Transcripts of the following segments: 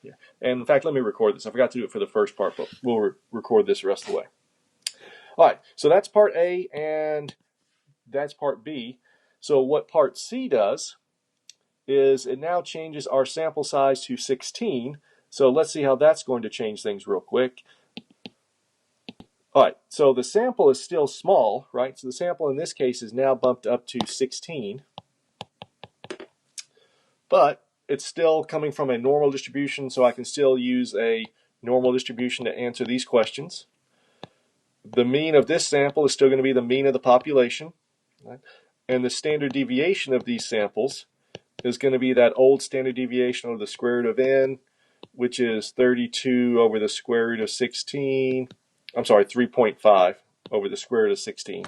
Yeah. And in fact, let me record this. I forgot to do it for the first part, but we'll record this the rest of the way. All right, so that's part A and that's part B. So what part C does is it now changes our sample size to 16. So let's see how that's going to change things real quick. All right, so the sample is still small, right? So the sample in this case is now bumped up to 16. But it's still coming from a normal distribution, so I can still use a normal distribution to answer these questions. The mean of this sample is still going to be the mean of the population. Right? And the standard deviation of these samples is going to be that old standard deviation of the square root of n, which is 32 over the square root of 16. I'm sorry, 3.5 over the square root of 16.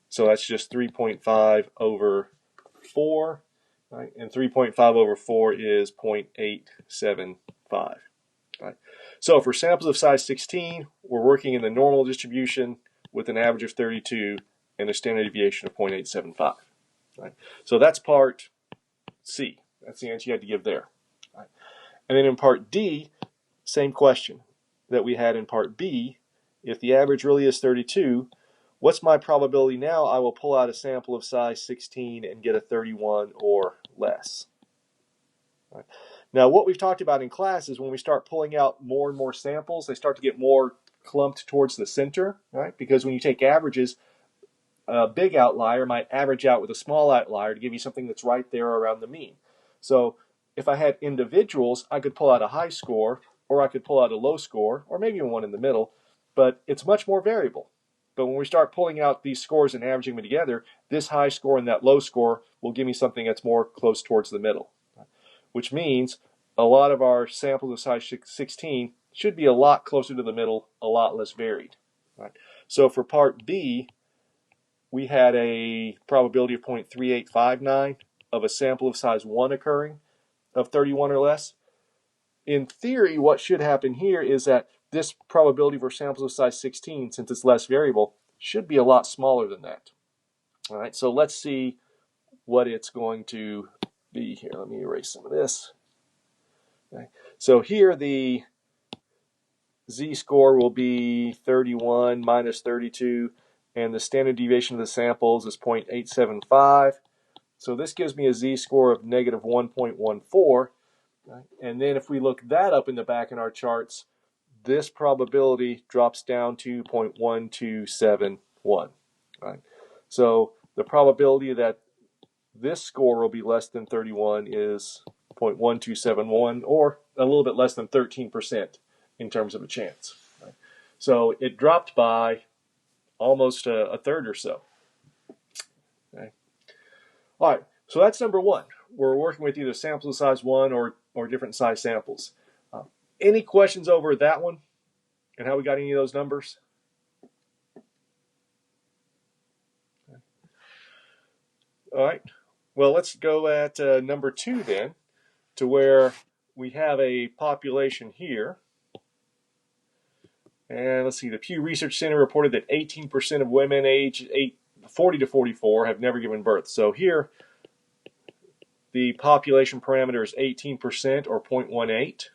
So that's just 3.5 over 4. Right? And 3.5 over 4 is 0.875. Right? So for samples of size 16, we're working in the normal distribution with an average of 32 and a standard deviation of 0.875. Right? So that's part C. That's the answer you had to give there. Right? And then in part D, same question that we had in part B. If the average really is 32, what's my probability now I will pull out a sample of size 16 and get a 31 or less? Right. Now, what we've talked about in class is when we start pulling out more and more samples, they start to get more clumped towards the center, right? Because when you take averages, a big outlier might average out with a small outlier to give you something that's right there around the mean. So if I had individuals, I could pull out a high score, or I could pull out a low score, or maybe even one in the middle, but it's much more variable. But when we start pulling out these scores and averaging them together, this high score and that low score will give me something that's more close towards the middle, which means a lot of our samples of size 16 should be a lot closer to the middle, a lot less varied. Right? So for part B, we had a probability of 0.3859 of a sample of size 1 occurring of 31 or less. In theory, what should happen here is that this probability for samples of size 16, since it's less variable, should be a lot smaller than that. All right, so let's see what it's going to be here. Let me erase some of this. Okay. So here the z-score will be 31 minus 32, and the standard deviation of the samples is 0.875. So this gives me a z-score of negative 1.14. Right? And then if we look that up in the back in our charts, this probability drops down to 0.1271. Right? So the probability that this score will be less than 31 is 0.1271, or a little bit less than 13% in terms of a chance. Right? So it dropped by almost a third or so. Okay. All right, so that's number one. We're working with either samples of size 1 or different size samples. Any questions over that one and how we got any of those numbers? Okay. All right, well, let's go at number 2 then, to where we have a population here. And let's see, the Pew Research Center reported that 18% of women aged 40 to 44 have never given birth. So here, the population parameter is 18% or 0.18.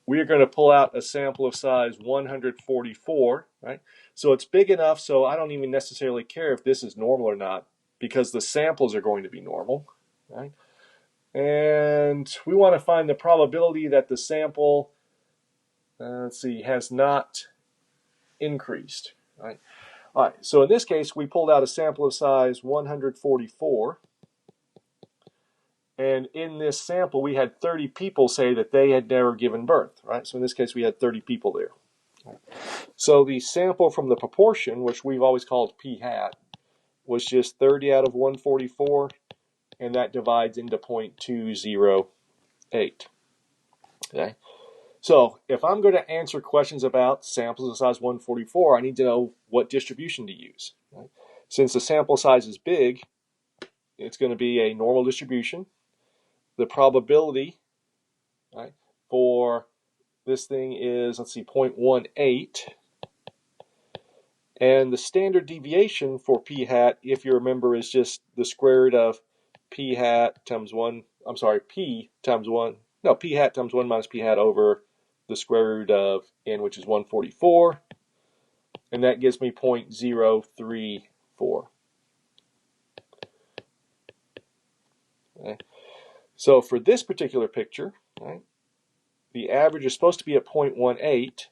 We are going to pull out a sample of size 144, right? So it's big enough so I don't even necessarily care if this is normal or not, because the samples are going to be normal, right? And we want to find the probability that the sample, let's see, has not increased, right? All right, so in this case, we pulled out a sample of size 144. And in this sample, we had 30 people say that they had never given birth, right? So in this case, we had 30 people there. So the sample from the proportion, which we've always called p hat, was just 30 out of 144, and that divides into 0.208. Okay? So if I'm going to answer questions about samples of size 144, I need to know what distribution to use. Right? Since the sample size is big, it's going to be a normal distribution. The probability, right, for this thing is, let's see, 0.18. And the standard deviation for p hat, if you remember, is just the square root of p hat times 1, I'm sorry, p times 1 no, p hat times 1 minus p hat over the square root of n, which is 144, and that gives me 0.034. Okay. So for this particular picture, right, the average is supposed to be at 0.18.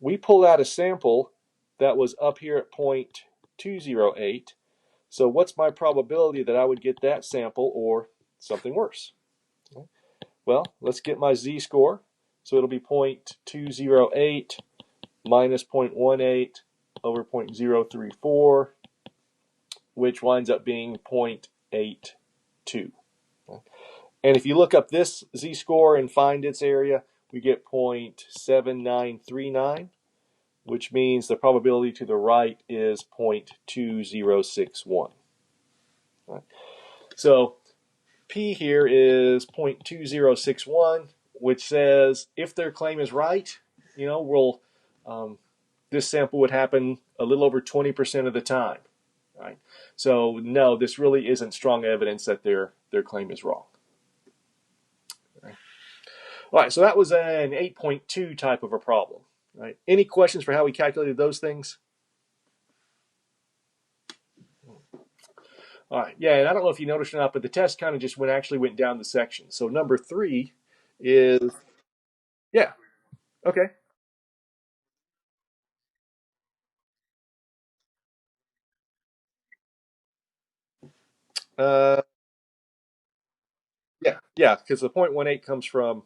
We pulled out a sample that was up here at 0.208. So what's my probability that I would get that sample or something worse? Okay. Well, let's get my z-score. So it'll be 0.208 minus 0.18 over 0.034, which winds up being 0.82. And if you look up this z-score and find its area, we get 0.7939, which means the probability to the right is 0.2061. Right. So P here is 0.2061, which says if their claim is right, this sample would happen a little over 20% of the time. Right. So no, this really isn't strong evidence that their claim is wrong. All right, so that was an 8.2 type of a problem. Right? Any questions for how we calculated those things? All right, yeah, and I don't know if you noticed or not, but the test kind of just actually went down the section. So number 3 is, yeah, okay. Uh, yeah, because the 0.18 comes from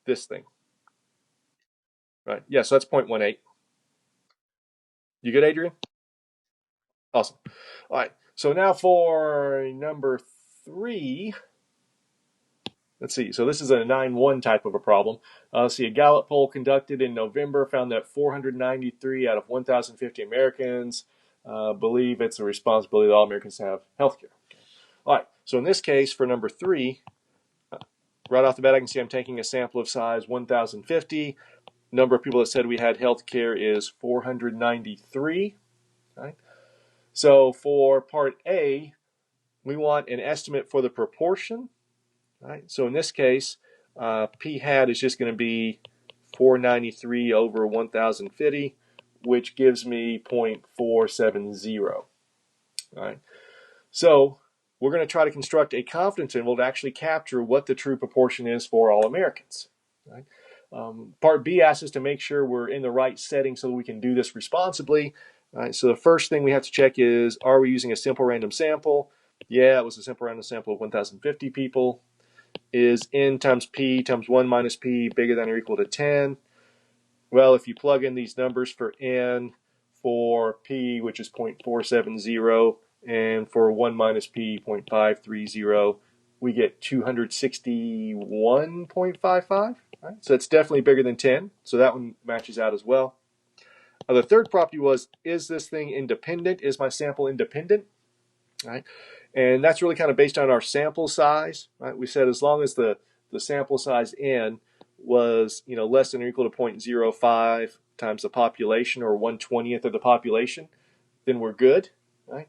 this thing, right? Yeah, so that's 0.18. You good, Adrian? Awesome. All right, so now for number 3. Let's see. So this is a 9-1 type of a problem. Let's see. A Gallup poll conducted in November found that 493 out of 1,050 Americans believe it's a responsibility of all Americans to have health care. All right. So in this case, for number 3, right off the bat, I can see I'm taking a sample of size 1,050. Number of people that said we had health care is 493. Right? So for part A, we want an estimate for the proportion. Right? So in this case, p hat is just going to be 493 over 1050, which gives me 0.470. Right? So we're going to try to construct a confidence interval to actually capture what the true proportion is for all Americans. Right? Part B asks us to make sure we're in the right setting so that we can do this responsibly. Right? So the first thing we have to check is, are we using a simple random sample? Yeah, it was a simple random sample of 1,050 people. Is n times p times 1 minus p bigger than or equal to 10? Well, if you plug in these numbers for n, for p, which is 0.470, and for 1 minus p, 0.530, we get 261.55. Right? So it's definitely bigger than 10. So that one matches out as well. The third property was, is this thing independent? Is my sample independent? Right? And that's really kind of based on our sample size. Right? We said as long as the sample size n was less than or equal to 0.05 times the population, or 1/20th of the population, then we're good. Right?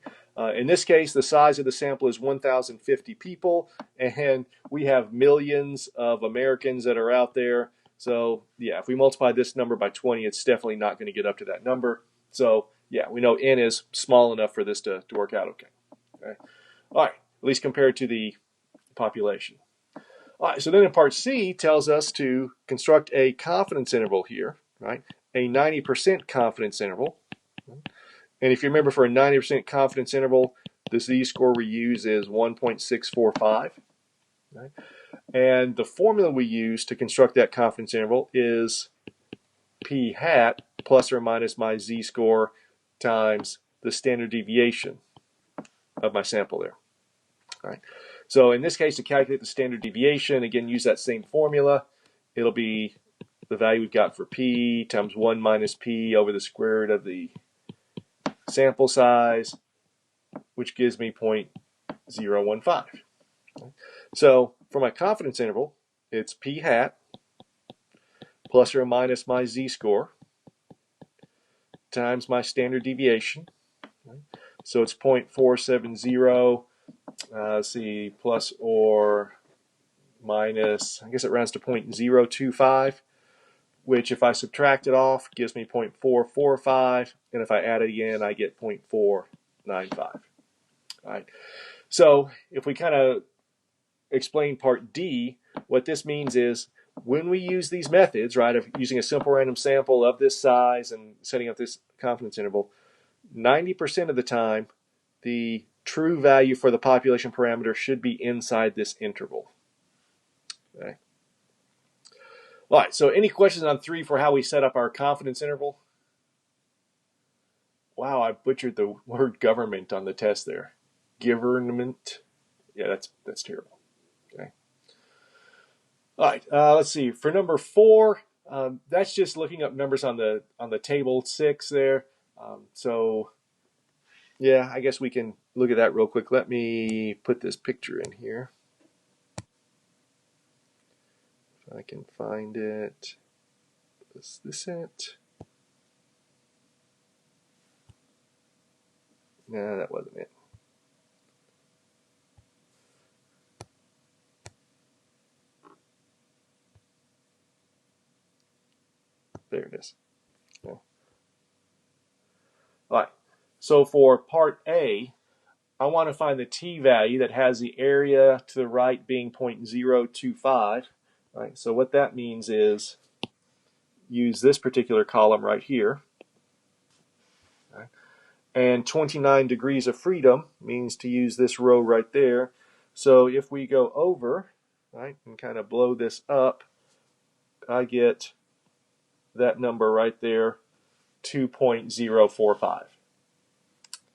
In this case, the size of the sample is 1,050 people, and we have millions of Americans that are out there. So yeah, if we multiply this number by 20, it's definitely not going to get up to that number. So yeah, we know n is small enough for this to work out okay. Okay. All right, at least compared to the population. All right, so then in part C tells us to construct a confidence interval here, right? A 90% confidence interval. And if you remember, for a 90% confidence interval, the z-score we use is 1.645. Right? And the formula we use to construct that confidence interval is p hat plus or minus my z-score times the standard deviation of my sample there. All right. So in this case, to calculate the standard deviation, again, use that same formula. It'll be the value we've got for p times 1 minus p over the square root of the sample size, which gives me 0.015. So for my confidence interval, it's p hat plus or minus my z-score times my standard deviation. So it's 0.470, let's see, plus or minus, I guess it rounds to 0.025, which if I subtract it off gives me 0.445, and if I add it again I get 0.495. All right. So if we kind of explain part D, what this means is when we use these methods, right, of using a simple random sample of this size and setting up this confidence interval, 90% of the time the true value for the population parameter should be inside this interval. Okay. All right, so any questions on 3 for how we set up our confidence interval? Wow, I butchered the word government on the test there. Government. Yeah, that's terrible. Okay. All right, let's see. For number 4, that's just looking up numbers on the table 6 there. So yeah, I guess we can look at that real quick. Let me put this picture in here. If I can find it. Is this it? No, that wasn't it. There it is. Yeah. All right. So for part A, I want to find the t-value that has the area to the right being 0.025. Right. So what that means is use this particular column right here. Right. And 29 degrees of freedom means to use this row right there. So if we go over, right, and kind of blow this up, I get that number right there, 2.045.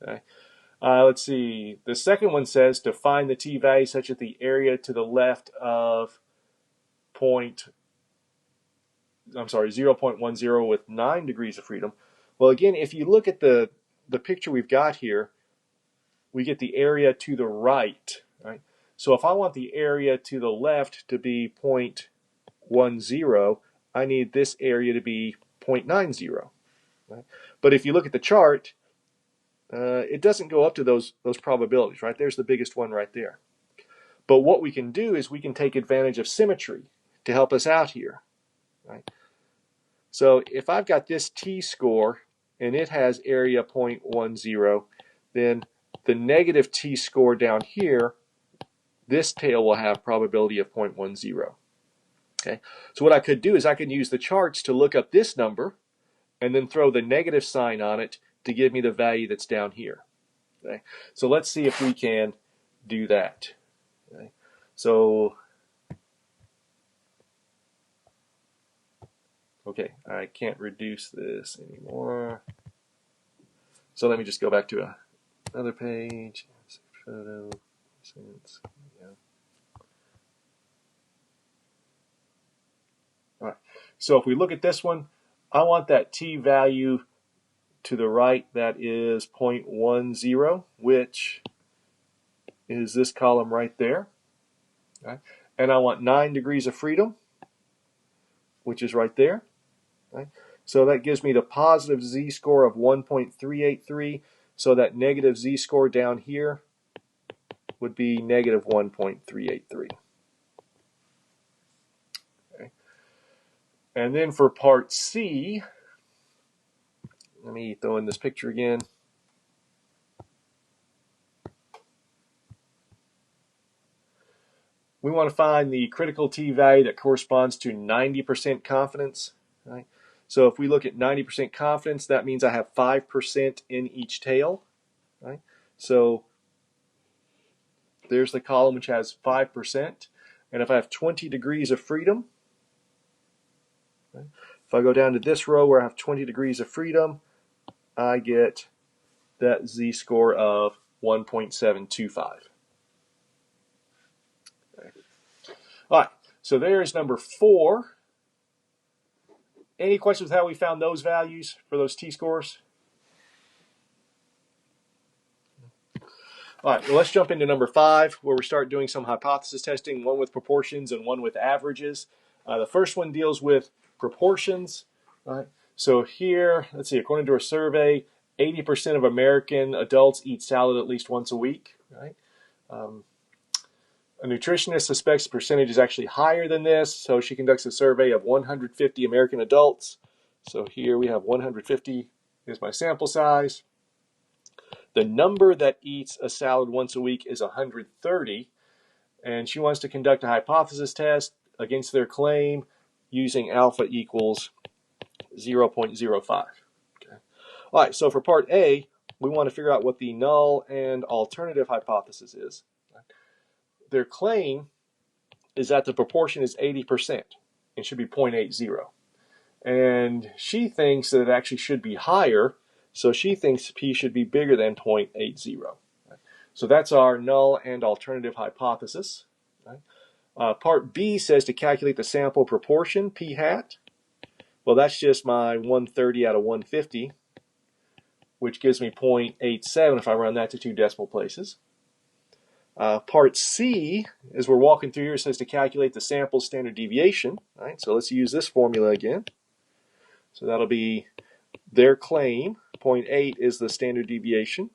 Okay. Let's see. The second one says to find the t-value such that the area to the left of 0.10 with 9 degrees of freedom. Well, again, if you look at the picture we've got here, we get the area to the right. Right. So if I want the area to the left to be 0.10, I need this area to be 0.90. Right? But if you look at the chart, it doesn't go up to those probabilities, right? There's the biggest one right there. But what we can do is we can take advantage of symmetry to help us out here, right? So if I've got this t-score and it has area 0.10, then the negative t-score down here, this tail will have probability of 0.10. Okay, so what I could do is I can use the charts to look up this number and then throw the negative sign on it to give me the value that's down here. Okay, so let's see if we can do that. Okay, so okay, I can't reduce this anymore. So let me just go back to another page. Photo, yeah. All right. So if we look at this one, I want that t-value to the right that is 0.10, which is this column right there. Okay. And I want 9 degrees of freedom, which is right there. Okay. So that gives me the positive z-score of 1.383. So that negative z-score down here would be negative 1.383. Okay. And then for part C, let me throw in this picture again. We want to find the critical t-value that corresponds to 90% confidence. Right? So if we look at 90% confidence, that means I have 5% in each tail. Right? So there's the column which has 5%. And if I have 20 degrees of freedom, right, if I go down to this row where I have 20 degrees of freedom, I get that z-score of 1.725. Okay. All right, so there's number 4. Any questions with how we found those values for those t-scores? All right, well, let's jump into number 5, where we start doing some hypothesis testing, one with proportions and one with averages. The first one deals with proportions. Right? So here, let's see, according to a survey, 80% of American adults eat salad at least once a week. Right? A nutritionist suspects the percentage is actually higher than this, so she conducts a survey of 150 American adults. So here we have 150 is my sample size. The number that eats a salad once a week is 130, and she wants to conduct a hypothesis test against their claim using alpha equals 0.05. Okay. All right, so for part A, we want to figure out what the null and alternative hypothesis is. Their claim is that the proportion is 80% and should be 0.80. And she thinks that it actually should be higher, so she thinks P should be bigger than 0.80. So that's our null and alternative hypothesis. Part B says to calculate the sample proportion, P hat. Well, that's just my 130 out of 150, which gives me 0.87 if I run that to 2 decimal places. Part C, as we're walking through here, says to calculate the sample standard deviation. All right, so let's use this formula again. So that'll be their claim. 0.8 is the standard deviation.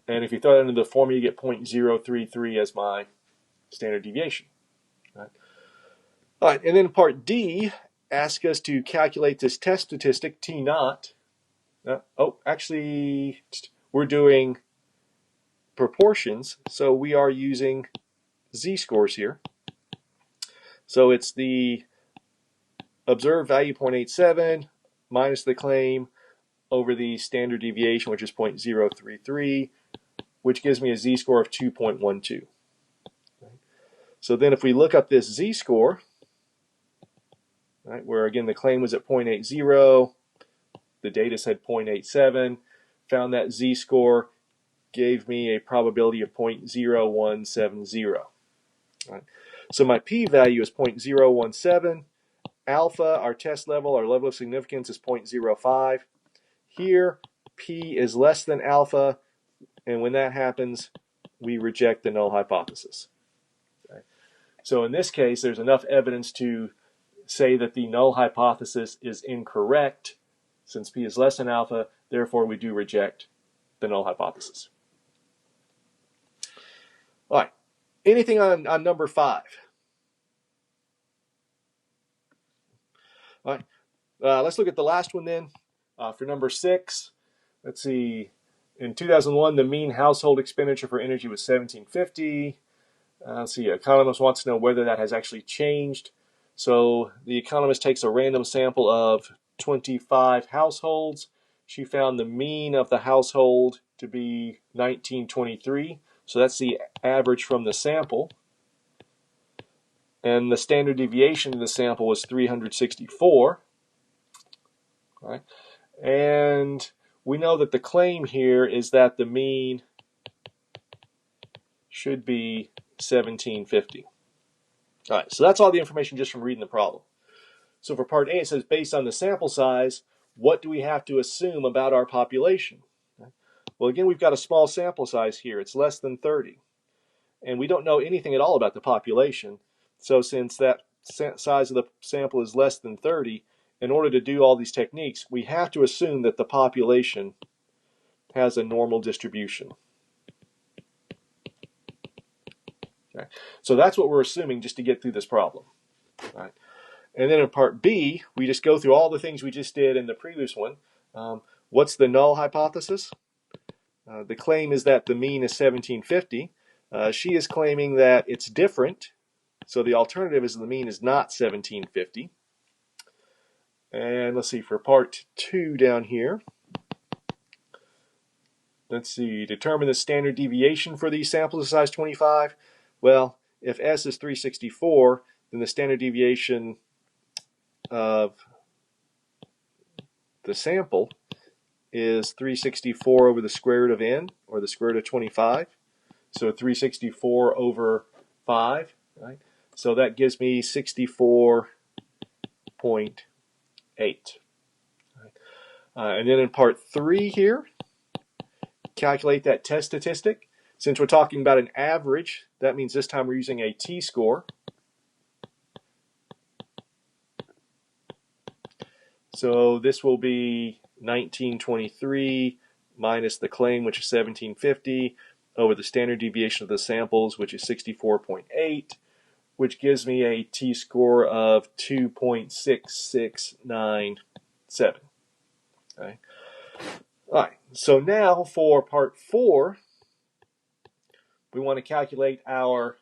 And if you throw that into the formula, you get 0.033 as my standard deviation. All right, and then part D asks us to calculate this test statistic, T naught. Actually, we're doing proportions, so we are using z-scores here. So it's the observed value 0.87 minus the claim over the standard deviation, which is 0.033, which gives me a z-score of 2.12. So then if we look up this z-score, right, where again the claim was at 0.80, the data said 0.87, found that z-score, gave me a probability of 0.0170. Right. So my p-value is 0.017. Alpha, our test level, our level of significance is 0.05. Here, p is less than alpha, and when that happens, we reject the null hypothesis. Okay. So in this case, there's enough evidence to say that the null hypothesis is incorrect. Since p is less than alpha, therefore we do reject the null hypothesis. All right, anything on number 5? All right, let's look at the last one then. For number 6, let's see. In 2001, the mean household expenditure for energy was $17.50. Let's see, economist wants to know whether that has actually changed. So the economist takes a random sample of 25 households. She found the mean of the household to be 1923. So that's the average from the sample. And the standard deviation of the sample was 364. Right? And we know that the claim here is that the mean should be 1750. All right, so that's all the information just from reading the problem. So for part A, it says based on the sample size, what do we have to assume about our population? Well, again, we've got a small sample size here. It's less than 30. And we don't know anything at all about the population. So since that size of the sample is less than 30, in order to do all these techniques, we have to assume that the population has a normal distribution. Okay. So that's what we're assuming just to get through this problem. All right. And then in part B, we just go through all the things we just did in the previous one. What's the null hypothesis? The claim is that the mean is 1750. She is claiming that it's different. So the alternative is the mean is not 1750. And let's see, for part 2 down here, let's see, determine the standard deviation for these samples of size 25. Well, if S is 364, then the standard deviation of the sample is 364 over the square root of n, or the square root of 25. So 364 over 5, right? So that gives me 64.8. Right? And then in part 3 here, calculate that test statistic. Since we're talking about an average, that means this time we're using a t-score. So this will be 1923 minus the claim, which is 1750. over the standard deviation of the samples, which is 64.8, which gives me a t-score of 2.6697. Okay. All right, so now for part 4, we want to calculate our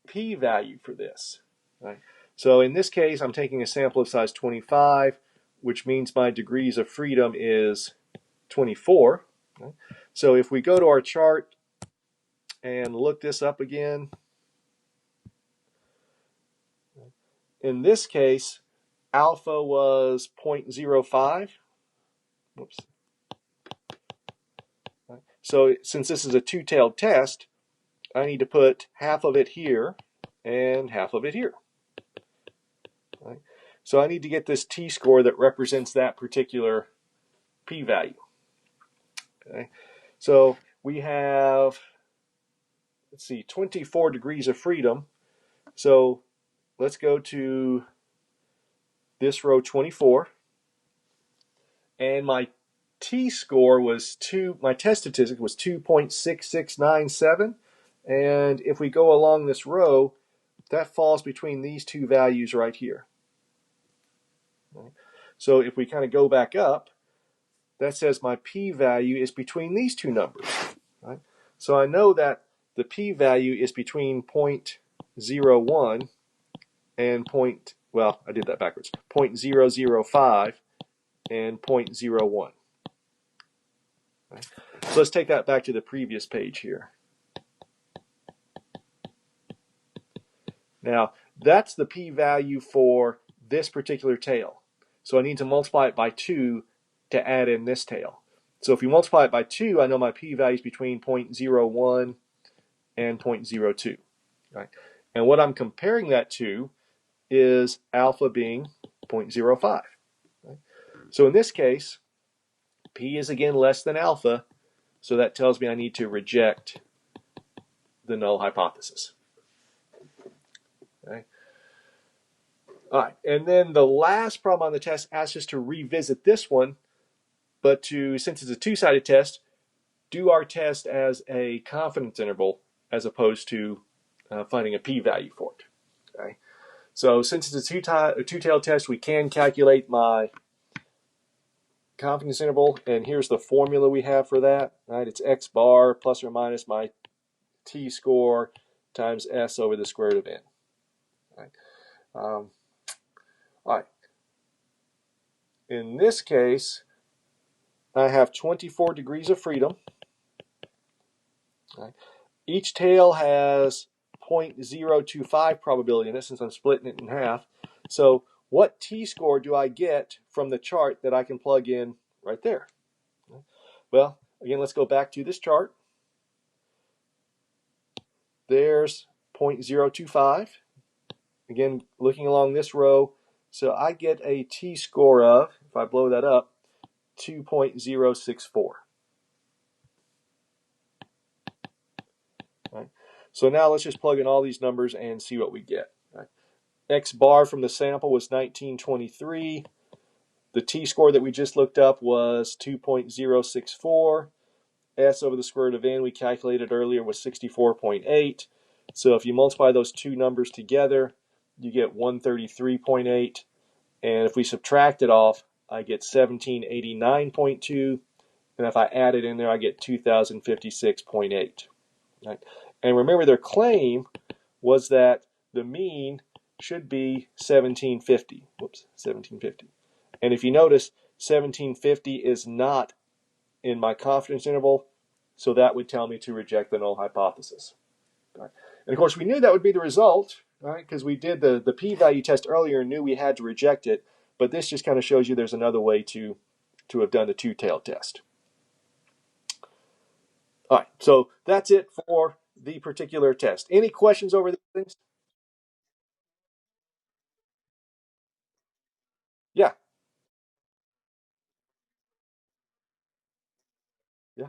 p-value for this. Right? So in this case, I'm taking a sample of size 25, which means my degrees of freedom is 24. Okay? So if we go to our chart and look this up again, in this case, alpha was 0.05. Whoops. So since this is a two-tailed test, I need to put half of it here and half of it here. Right? So I need to get this t-score that represents that particular p-value. Okay? So we have, let's see, 24 degrees of freedom. So let's go to this row 24. And my t-score was my test statistic was 2.6697. And if we go along this row, that falls between these two values right here. So if we kind of go back up, that says my p-value is between these two numbers. Right? So I know that the p-value is between 0.01 and I did that backwards, 0.005 and 0.01. Right? So let's take that back to the previous page here. Now, that's the p-value for this particular tail. So I need to multiply it by 2 to add in this tail. So if you multiply it by 2, I know my p-value is between 0.01 and 0.02. Right? And what I'm comparing that to is alpha being 0.05. Right? So in this case, p is again less than alpha, so that tells me I need to reject the null hypothesis. Okay. All right, and then the last problem on the test asks us to revisit this one, but since it's a two-sided test, do our test as a confidence interval as opposed to finding a p-value for it. Okay. So since it's a two-tailed test, we can calculate my confidence interval, and here's the formula we have for that. Right, it's x bar plus or minus my t-score times s over the square root of n. Right. All right. In this case, I have 24 degrees of freedom. Right. Each tail has 0.025 probability in it, since I'm splitting it in half. So what t-score do I get from the chart that I can plug in right there? Well, again, let's go back to this chart. There's 0.025. Again, looking along this row, so I get a t-score of, if I blow that up, 2.064. Right. So now let's just plug in all these numbers and see what we get. Right. X bar from the sample was 1923. The t-score that we just looked up was 2.064. S over the square root of n we calculated earlier was 64.8. So if you multiply those two numbers together, you get 133.8. And if we subtract it off, I get 1789.2. And if I add it in there, I get 2056.8. Right? And remember, their claim was that the mean should be 1750. Whoops, 1750. And if you notice, 1750 is not in my confidence interval, so that would tell me to reject the null hypothesis. Right? And of course, we knew that would be the result, right? Because we did the p-value test earlier and knew we had to reject it. But this just kind of shows you there's another way to have done the two-tailed test. All right, so that's it for the particular test. Any questions over these things? Yeah. Yeah.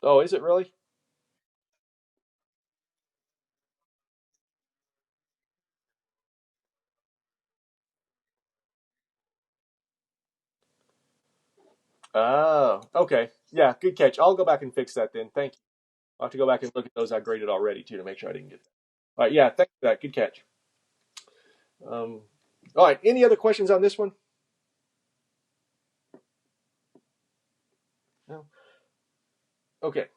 Oh, is it really? Oh, okay. Yeah, good catch. I'll go back and fix that then. Thank you. I'll have to go back and look at those I graded already too to make sure I didn't get that. All right, yeah, thanks for that. Good catch. Um, all right, any other questions on this one? No. Okay,